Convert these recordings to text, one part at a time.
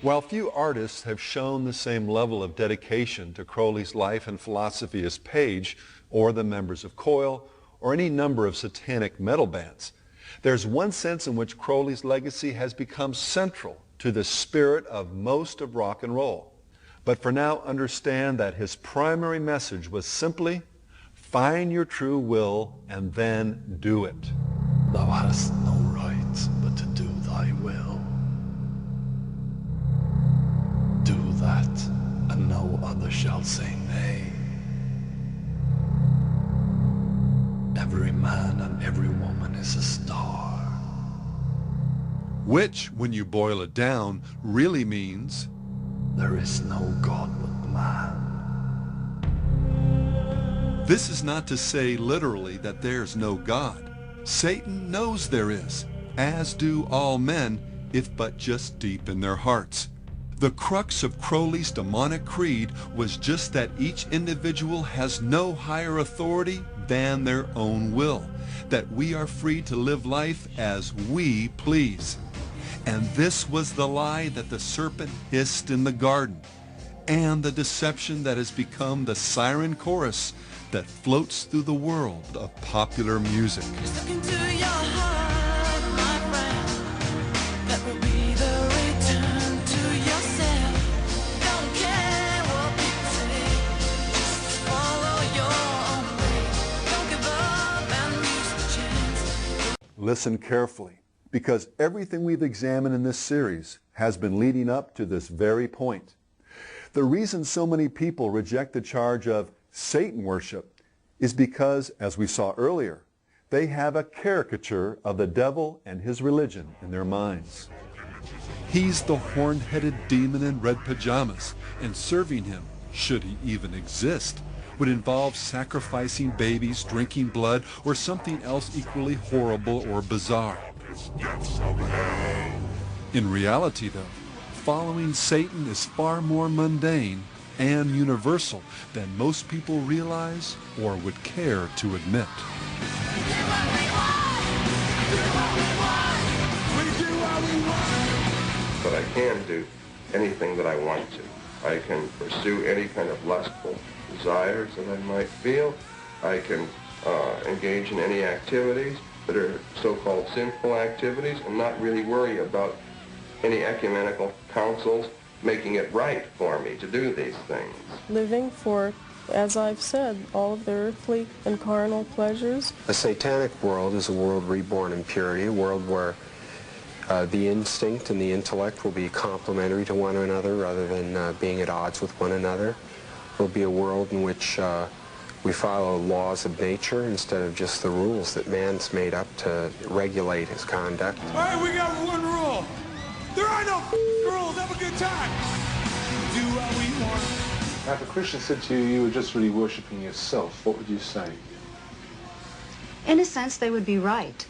While few artists have shown the same level of dedication to Crowley's life and philosophy as Page or the members of Coil or any number of satanic metal bands, there's one sense in which Crowley's legacy has become central to the spirit of most of rock and roll. But for now, understand that his primary message was simply, find your true will and then do it. Thou hast no right but to do thy will. Do that, and no other shall say nay. Every man and every woman is a star. Which, when you boil it down, really means there is no God but man. This is not to say literally that there's no God. Satan knows there is, as do all men, if but just deep in their hearts. The crux of Crowley's demonic creed was just that each individual has no higher authority than their own will, that we are free to live life as we please. And this was the lie that the serpent hissed in the garden, and the deception that has become the siren chorus that floats through the world of popular music. Just look into your heart, my friend. That will be the return to yourself. Don't care what people say. Just follow your own way. Don't give up and lose the chance. Listen carefully, because everything we've examined in this series has been leading up to this very point. The reason so many people reject the charge of Satan worship is because, as we saw earlier, they have a caricature of the devil and his religion in their minds. He's the horn-headed demon in red pajamas, and serving him, should he even exist, would involve sacrificing babies, drinking blood, or something else equally horrible or bizarre. In reality, though, following Satan is far more mundane and universal than most people realize or would care to admit. But I can do anything that I want to. I can pursue any kind of lustful desires that I might feel. I can engage in any activities that are so-called sinful activities and not really worry about any ecumenical councils making it right for me to do these things. Living for, as I've said, all of the earthly and carnal pleasures. A satanic world is a world reborn in purity, a world where the instinct and the intellect will be complementary to one another rather than being at odds with one another. It will be a world in which we follow laws of nature instead of just the rules that man's made up to regulate his conduct. All right, we got one rule. There are no rules. Have a good time. Do what we want. Now, if a Christian said to you, you were just really worshipping yourself, what would you say? In a sense, they would be right.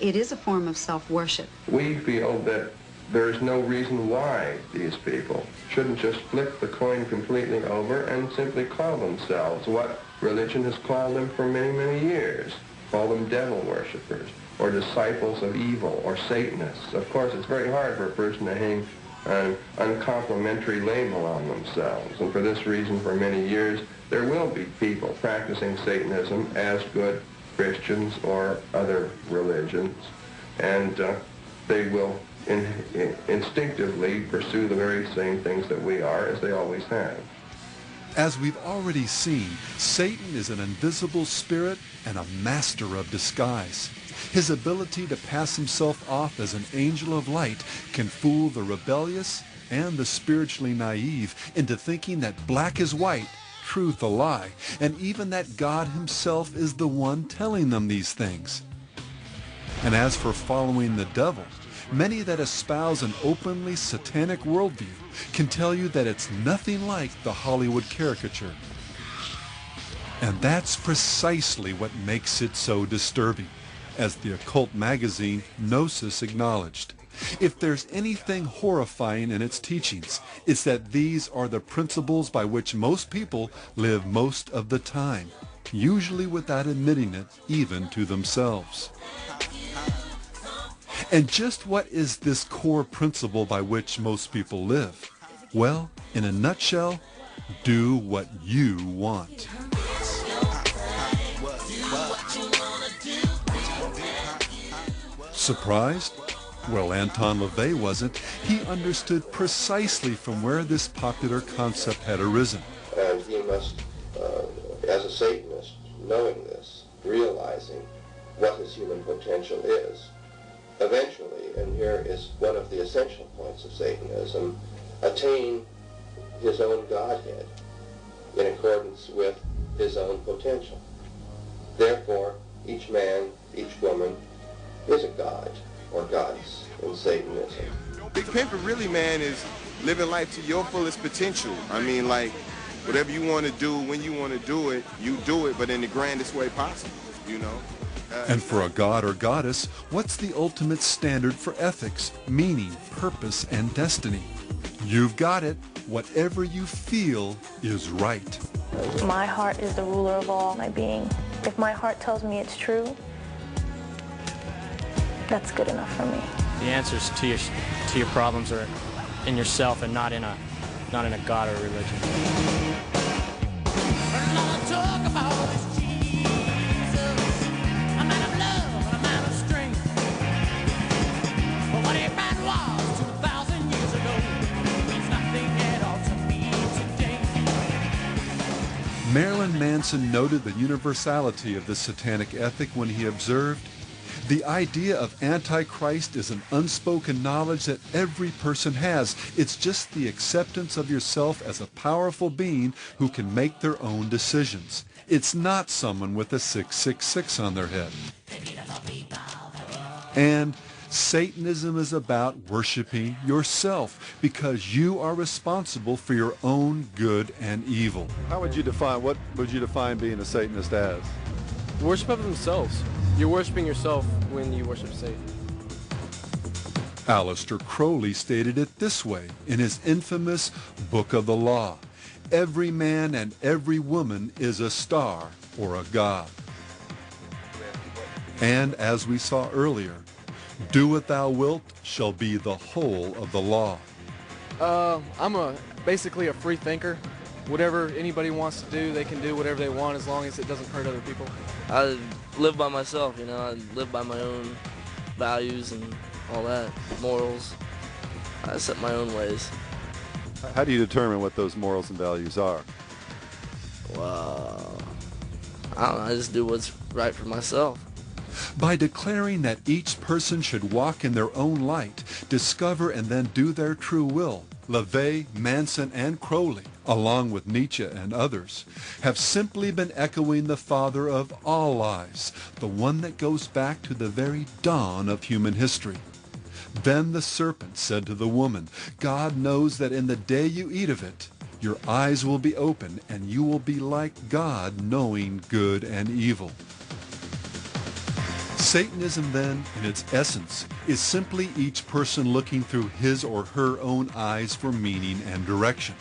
It is a form of self-worship. We feel that there is no reason why these people shouldn't just flip the coin completely over and simply call themselves what religion has called them for many, many years. Call them devil worshippers, or disciples of evil, or Satanists. Of course, it's very hard for a person to hang an uncomplimentary label on themselves. And for this reason, for many years, there will be people practicing Satanism as good Christians or other religions. And they will instinctively pursue the very same things that we are, as they always have. As we've already seen, Satan is an invisible spirit and a master of disguise. His ability to pass himself off as an angel of light can fool the rebellious and the spiritually naive into thinking that black is white, truth a lie, and even that God himself is the one telling them these things. And as for following the devil, many that espouse an openly satanic worldview can tell you that it's nothing like the Hollywood caricature. And that's precisely what makes it so disturbing, as the occult magazine Gnosis acknowledged. If there's anything horrifying in its teachings, it's that these are the principles by which most people live most of the time, usually without admitting it even to themselves. And just what is this core principle by which most people live? Well, in a nutshell, do what you want. Surprised? Well, Anton LaVey wasn't. He understood precisely from where this popular concept had arisen. And he must, as a Satanist, knowing this, realizing what his human potential is, eventually, and here is one of the essential points of Satanism, attain his own Godhead in accordance with his own potential. Therefore, each man, each woman is a god or goddess in Satanism. Big Pimpin' really, man, is living life to your fullest potential. I mean, like, whatever you want to do, when you want to do it, you do it, but in the grandest way possible, you know? And for a god or goddess, what's the ultimate standard for ethics, meaning, purpose, and destiny? You've got it. Whatever you feel is right. My heart is the ruler of all my being. If my heart tells me it's true, that's good enough for me. The answers to your problems are in yourself and not in a god or a religion. Marilyn Manson noted the universality of the satanic ethic when he observed, "The idea of Antichrist is an unspoken knowledge that every person has. It's just the acceptance of yourself as a powerful being who can make their own decisions. It's not someone with a 666 on their head." And Satanism is about worshiping yourself because you are responsible for your own good and evil. What would you define being a Satanist as? Worship of themselves. You're worshiping yourself when you worship Satan. Aleister Crowley stated it this way in his infamous Book of the Law: "Every man and every woman is a star or a god." And as we saw earlier, "Do what thou wilt" shall be the whole of the law. I'm basically a free thinker. Whatever anybody wants to do, they can do whatever they want as long as it doesn't hurt other people. I live by myself, you know. I live by my own values and all that, morals. I set my own ways. How do you determine what those morals and values are? Well, I don't know. I just do what's right for myself. By declaring that each person should walk in their own light, discover and then do their true will, LaVey, Manson, and Crowley, along with Nietzsche and others, have simply been echoing the father of all lies, the one that goes back to the very dawn of human history. Then the serpent said to the woman, "God knows that in the day you eat of it, your eyes will be open and you will be like God, knowing good and evil." Satanism, then, in its essence, is simply each person looking through his or her own eyes for meaning and direction.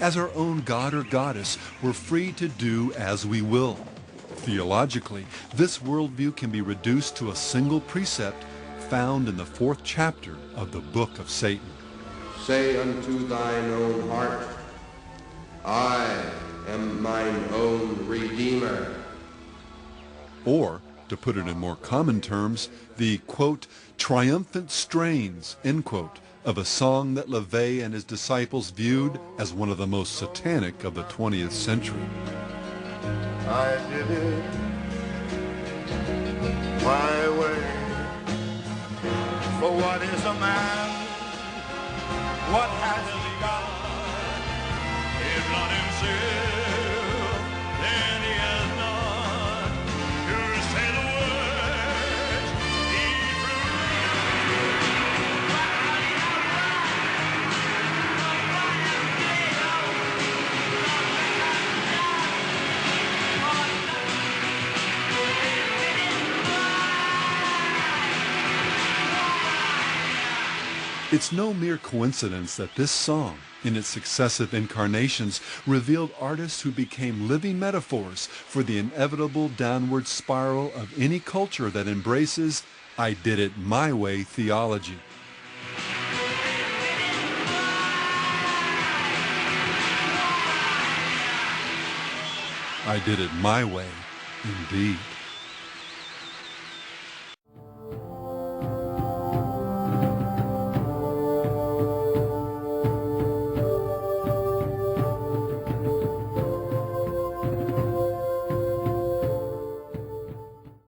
As our own god or goddess, we're free to do as we will. Theologically, this worldview can be reduced to a single precept found in the 4th chapter of the Book of Satan. Say unto thine own heart, I am mine own Redeemer. Or, to put it in more common terms, the, quote, triumphant strains, end quote, of a song that LaVey and his disciples viewed as one of the most satanic of the 20th century. I did it my way. For what is a man? What has he got? If not himself, then he has not. You say the words, he It's no mere coincidence that this song, in its successive incarnations, revealed artists who became living metaphors for the inevitable downward spiral of any culture that embraces I did it my way theology. I did it my way, indeed.